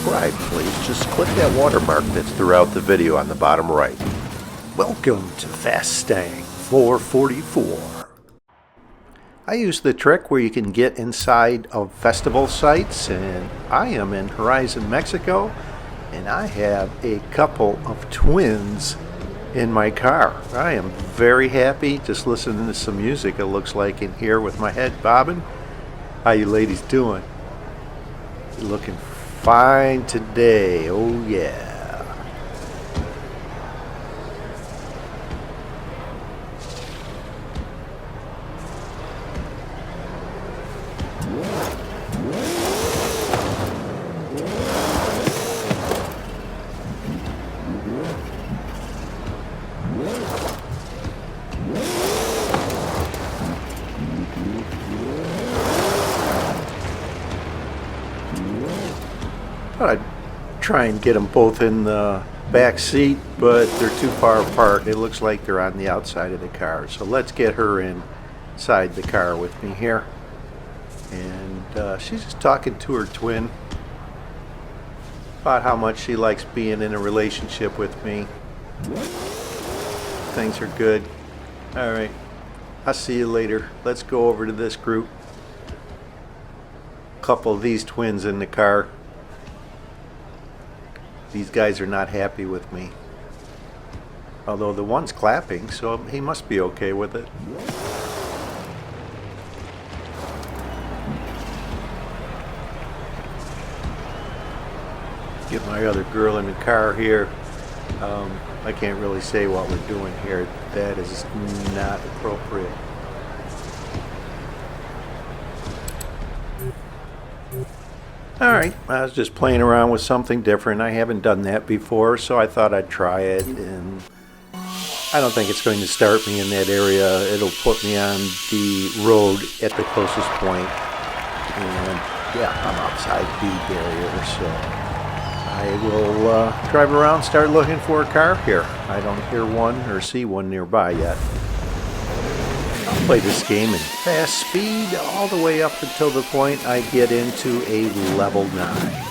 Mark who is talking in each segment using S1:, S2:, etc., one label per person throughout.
S1: subscribe, please. Just click that watermark that's throughout the video on the bottom right. Welcome to Fastang 444. I use the trick where you can get inside of festival sites, and I am in Horizon, Mexico, and I have a couple of twins in my car. I am very happy just listening to some music, it looks like, in here with my head bobbing. How you ladies doing? You're looking fine today. Oh yeah. I'd try and get them both in the back seat, but they're too far apart. It looks like they're on the outside of the car. So let's get her inside the car with me here. And she's just talking to her twin about how much she likes being in a relationship with me. Things are good. All right, I'll see you later. Let's go over to this group. A couple of these twins in the car. These guys are not happy with me. Although the one's clapping, so he must be okay with it. Get my other girl in the car here. I can't really say what we're doing here. That is not appropriate. Alright, I was just playing around with something different. I haven't done that before, so I thought I'd try it. And I don't think it's going to start me in that area. It'll put me on the road at the closest point. And yeah, I'm outside the barrier, so I will drive around, start looking for a car here. I don't hear one or see one nearby yet. I'll play this game in fast speed all the way up until the point I get into a level 9.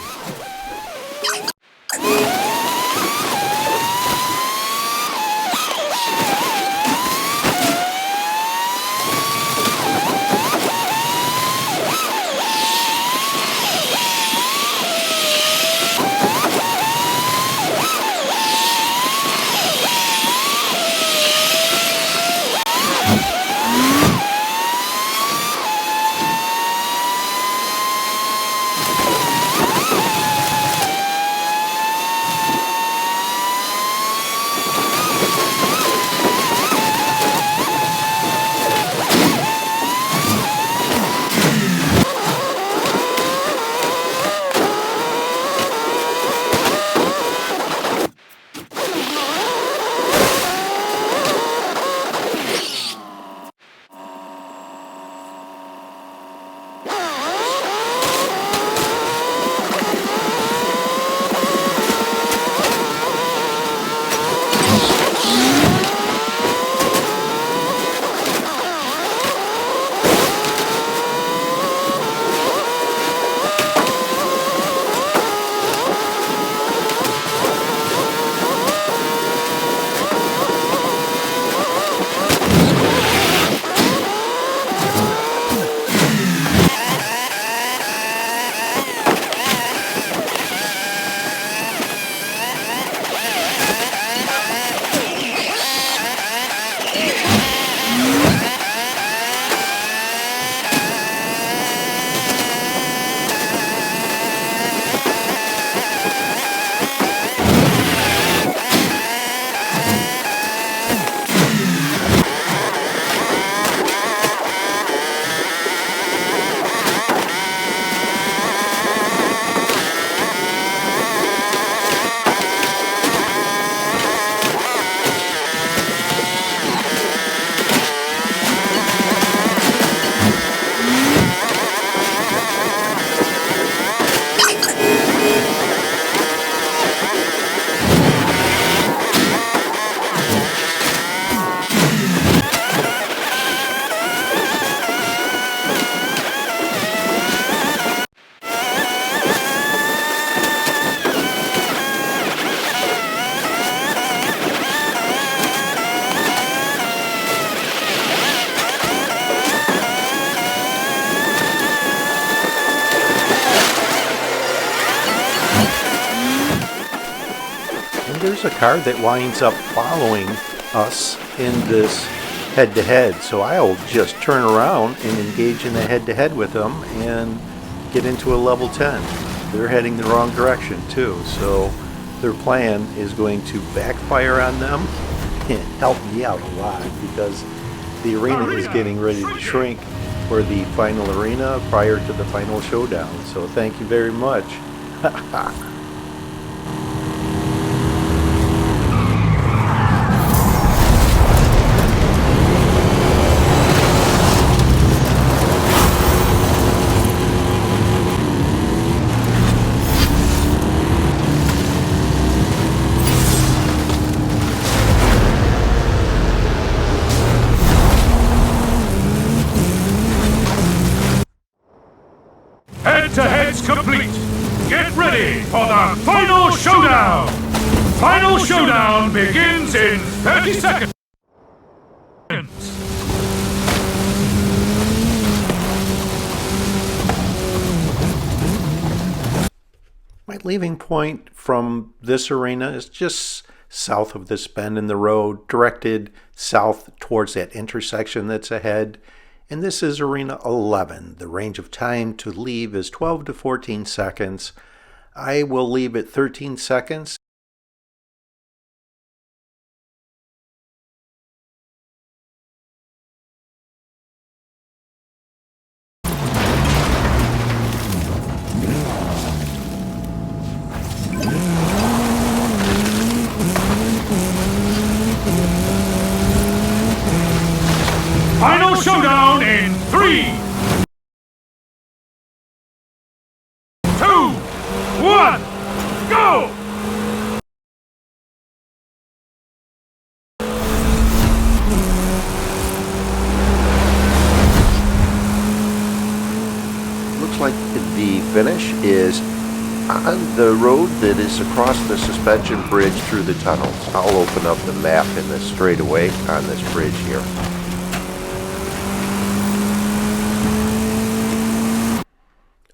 S1: there's a car that winds up following us in this head-to-head, so I'll just turn around and engage in the head-to-head with them and get into a level 10. They're heading the wrong direction too, so their plan is going to backfire on them and help me out a lot, because the arena is getting ready to shrink for the final arena prior to the final showdown. So thank you very much.
S2: Head-to-head's complete. Get ready for the Final Showdown. Final Showdown begins in 30 seconds.
S1: My leaving point from this arena is just south of this bend in the road, directed south towards that intersection that's ahead. And this is arena 11. The range of time to leave is 12 to 14 seconds. I will leave at 13 seconds.
S2: Final Showdown in 3, 2, 1, go!
S3: Looks like the finish is on the road that is across the suspension bridge through the tunnels. I'll open up the map in this straightaway on this bridge here.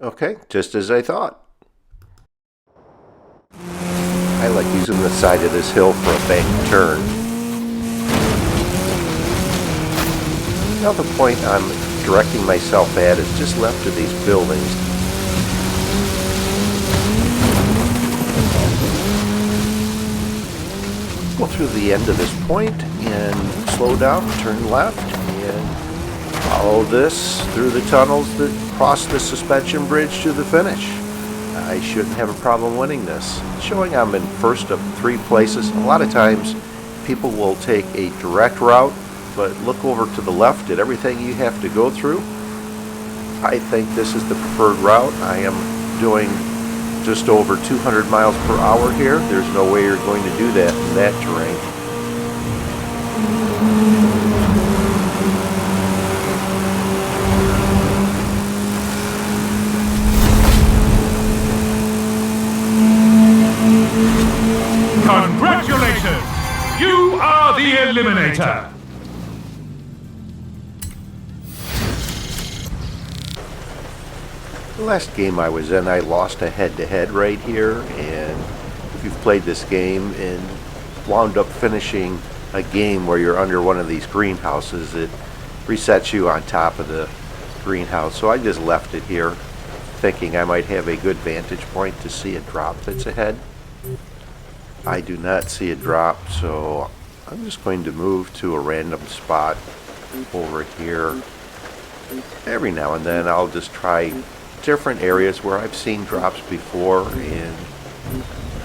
S3: Okay, just as I thought. I like using the side of this hill for a bank turn. Now the point I'm directing myself at is just left of these buildings. Go through the end of this point and slow down, turn left, and follow this through the tunnels that cross the suspension bridge to the finish. I shouldn't have a problem winning this. Showing I'm in first of 3 places. A lot of times people will take a direct route, but look over to the left at everything you have to go through. I think this is the preferred route. I am doing just over 200 miles per hour here. There's no way you're going to do that in that terrain.
S2: Congratulations! You are the Eliminator!
S3: The last game I was in, I lost a head-to-head right here, and if you've played this game and wound up finishing a game where you're under one of these greenhouses, it resets you on top of the greenhouse. So I just left it here, thinking I might have a good vantage point to see a drop that's ahead. I do not see a drop, so I'm just going to move to a random spot over here. Every now and then I'll just try different areas where I've seen drops before and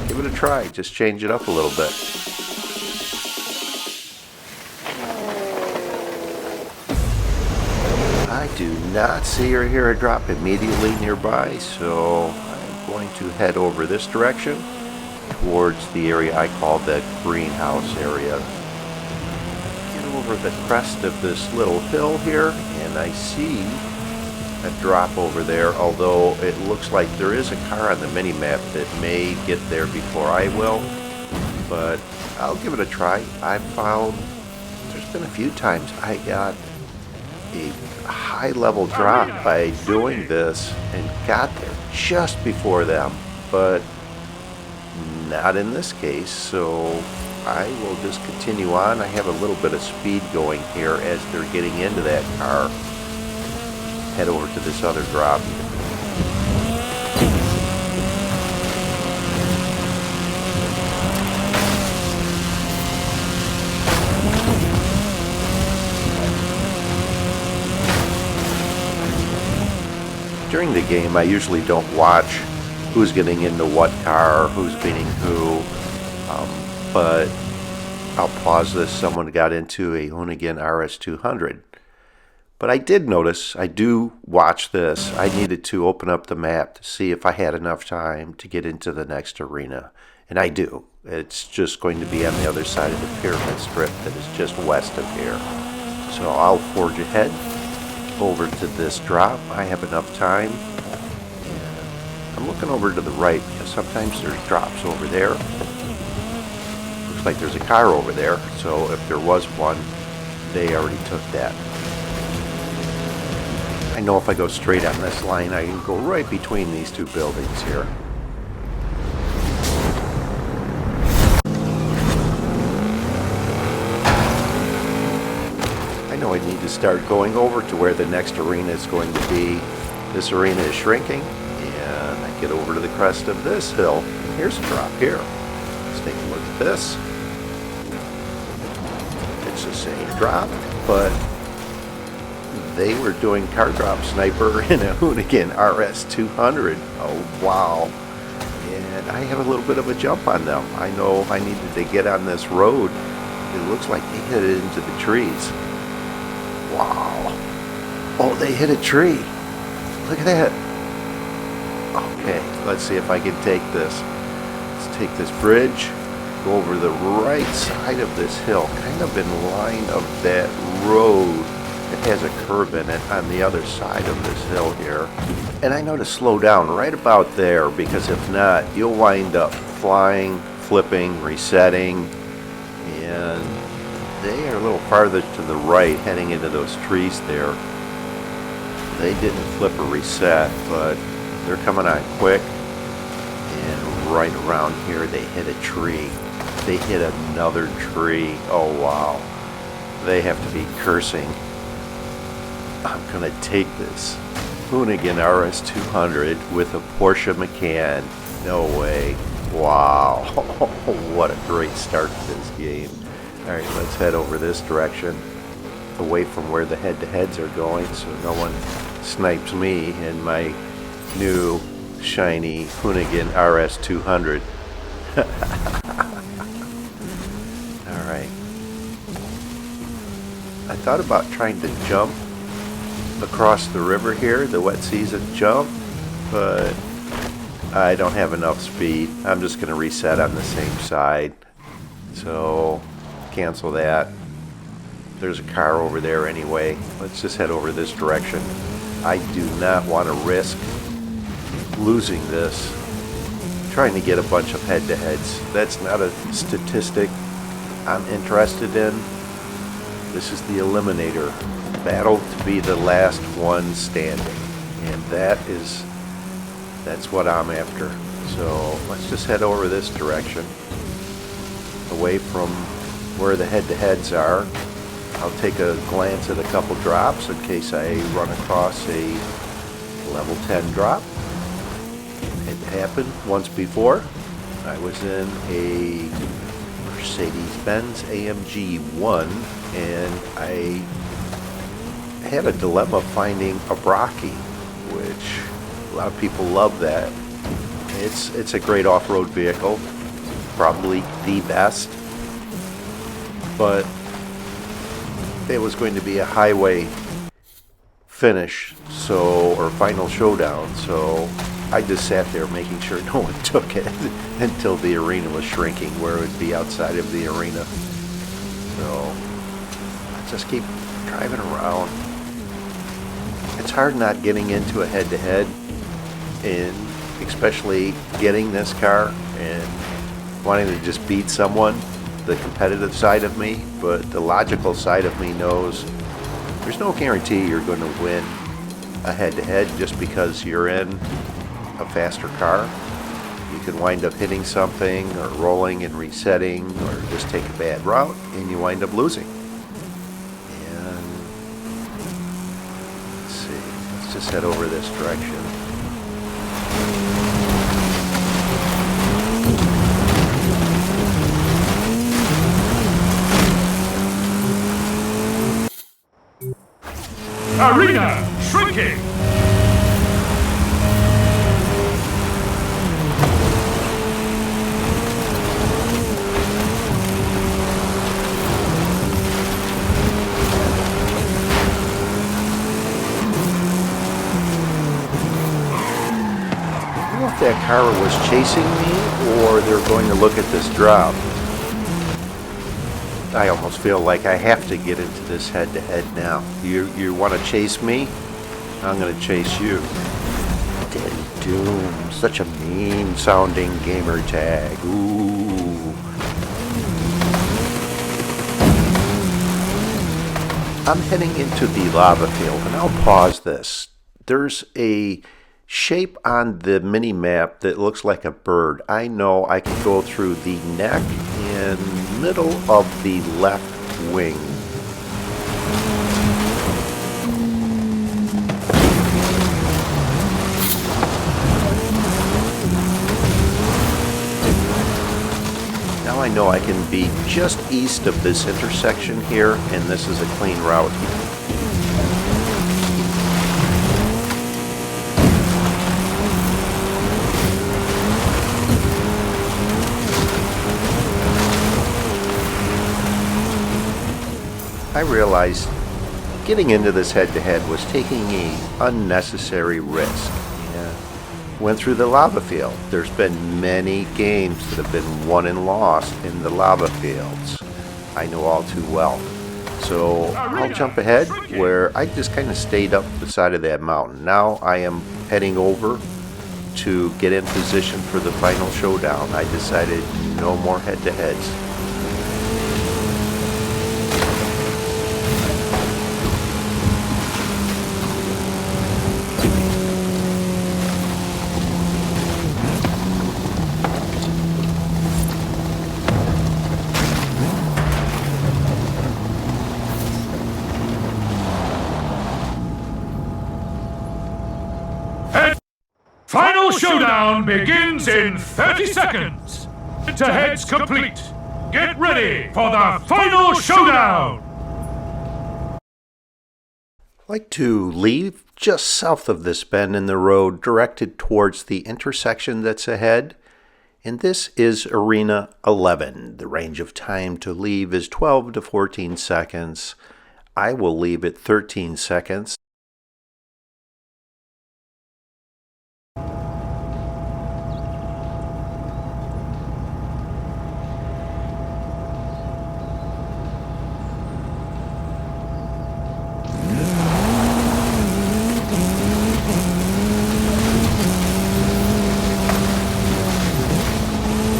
S3: give it a try. Just change it up a little bit. I do not see or hear a drop immediately nearby, so I'm going to head over this direction towards the area I call the greenhouse area. Get over the crest of this little hill here, and I see a drop over there, although it looks like there is a car on the mini-map that may get there before I will, but I'll give it a try. I found there's been a few times I got a high-level drop by doing this and got there just before them, but not in this case, so I will just continue on. I have a little bit of speed going here as they're getting into that car. Head over to this other drop. During the game, I usually don't watch who's getting into what car, who's beating who, but I'll pause this. Someone got into a Hoonigan RS200. But I did notice, I do watch this, I needed to open up the map to see if I had enough time to get into the next arena. And I do. It's just going to be on the other side of the pyramid strip that is just west of here. So I'll forge ahead over to this drop. I have enough time. And I'm looking over to the right because sometimes there's drops over there. Looks like there's a car over there, so if there was one, they already took that. I know if I go straight on this line, I can go right between these two buildings here. I know I need to start going over to where the next arena is going to be. This arena is shrinking, and I get over to the crest of this hill. And here's a drop here. Let's take a look at this. It's the same drop, but they were doing car drop sniper in a Hoonigan RS200. Oh wow. And I have a little bit of a jump on them. I know I needed to get on this road. It looks like they hit it into the trees. Wow. Oh, they hit a tree. Look at that. Okay, let's see if I can take this. Let's take this bridge, go over the right side of this hill, kind of in line of that road. It has a curve in it on the other side of this hill here. And I know to slow down right about there, because if not, you'll wind up flying, flipping, resetting, and they are a little farther to the right heading into those trees there. They didn't flip or reset, but they're coming on quick. And right around here, they hit a tree. They hit another tree. Oh wow. They have to be cursing. I'm gonna take this Hoonigan RS200 with a Porsche Macan. No way. Wow. What a great start to this game. Alright, let's head over this direction, away from where the head-to-heads are going, so no one snipes me in my new shiny Hoonigan RS200. Alright. I thought about trying to jump across the river here, the wet season jump, but I don't have enough speed. I'm just going to reset on the same side. So cancel that. There's a car over there anyway. Let's just head over this direction. I do not want to risk losing this trying to get a bunch of head-to-heads. That's not a statistic I'm interested in. This is the Eliminator. Battle to be the last one standing, and that's what I'm after. So let's just head over this direction, away from where the head-to-heads are. I'll take a glance at a couple drops in case I run across a level 10 drop. It happened once before. I was in a Mercedes-Benz AMG 1, and I had a dilemma finding a Brockie, which a lot of people love that. It's a great off-road vehicle, probably the best, but it was going to be a highway finish, or Final Showdown, so I just sat there making sure no one took it until the arena was shrinking, where it would be outside of the arena. So I just keep driving around. It's hard not getting into a head-to-head, and especially getting this car and wanting to just beat someone, the competitive side of me, but the logical side of me knows there's no guarantee you're going to win a head-to-head just because you're in a faster car. You can wind up hitting something or rolling and resetting, or just take a bad route and you wind up losing. And let's see, let's just head over this direction.
S2: Arena shrinking.
S3: I don't know if that car was chasing me or they're going to look at this drop. I almost feel like I have to get into this head-to-head now. You want to chase me? I'm going to chase you. Daddy Doom, such a mean-sounding gamer tag. Ooh. I'm heading into the lava field, and I'll pause this. There's a shape on the mini-map that looks like a bird. I know I can go through the neck and middle of the left wing. Now I know I can be just east of this intersection here, and this is a clean route. I realized getting into this head-to-head was taking an unnecessary risk. And went through the lava field. There's been many games that have been won and lost in the lava fields. I know all too well. So I'll jump ahead where I just kind of stayed up the side of that mountain. Now I am heading over to get in position for the final showdown. I decided no more head-to-heads.
S2: Final Showdown begins in 30 seconds. Head-to-heads complete. Get ready for the Final Showdown!
S3: I'd like to leave just south of this bend in the road directed towards the intersection that's ahead. And this is Arena 11. The range of time to leave is 12 to 14 seconds. I will leave at 13 seconds.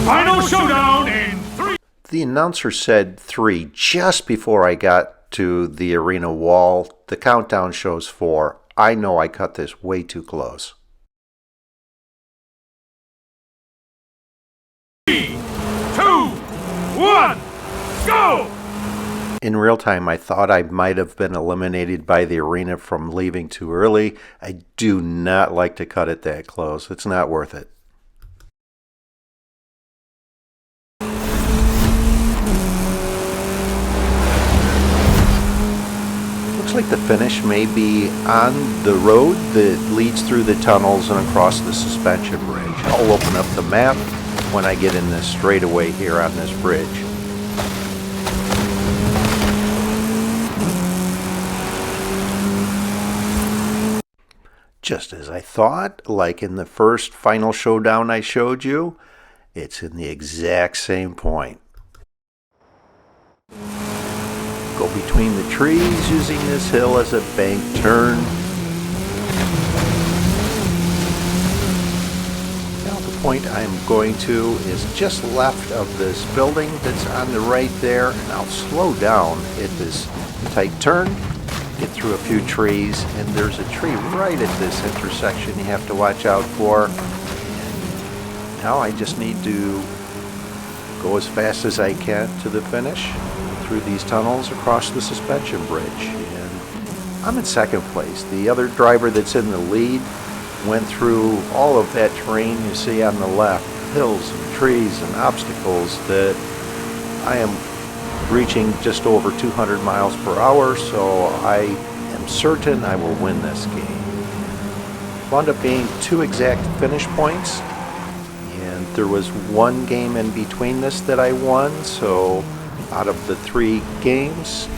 S2: Final Showdown in 3.
S3: The announcer said 3 just before I got to the arena wall. The countdown shows 4. I know I cut this way too close.
S2: 3, 2, 1, go!
S3: In real time, I thought I might have been eliminated by the arena from leaving too early. I do not like to cut it that close. It's not worth it. Looks like the finish may be on the road that leads through the tunnels and across the suspension bridge. I'll open up the map when I get in this straightaway here on this bridge. Just as I thought, like in the first Final Showdown I showed you, it's in the exact same point. Go between the trees using this hill as a bank turn. Now the point I'm going to is just left of this building that's on the right there, and I'll slow down at this tight turn, get through a few trees, and there's a tree right at this intersection you have to watch out for.
S1: Now I just need to go as fast as I can to the finish through these tunnels across the suspension bridge. And I'm in second place. The other driver that's in the lead went through all of that terrain you see on the left, hills and trees and obstacles that I am reaching just over 200 miles per hour, so I am certain I will win this game. Wound up being 2 exact finish points, and there was 1 game in between this that I won, so out of the 3 games,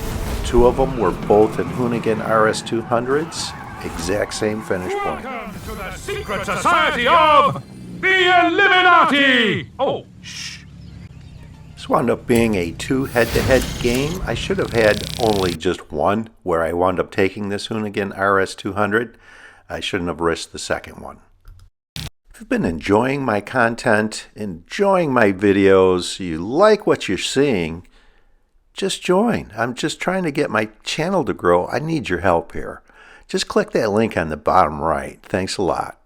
S1: 2 of them were both in Hoonigan RS200s, exact same finish point.
S2: Welcome to the secret society of the Illuminati! Oh, shh.
S1: This wound up being a 2 head-to-head game. I should have had only just 1 where I wound up taking this Hoonigan RS200. I shouldn't have risked the second one. If you've been enjoying my content, enjoying my videos, you like what you're seeing, just join. I'm just trying to get my channel to grow. I need your help here. Just click that link on the bottom right. Thanks a lot.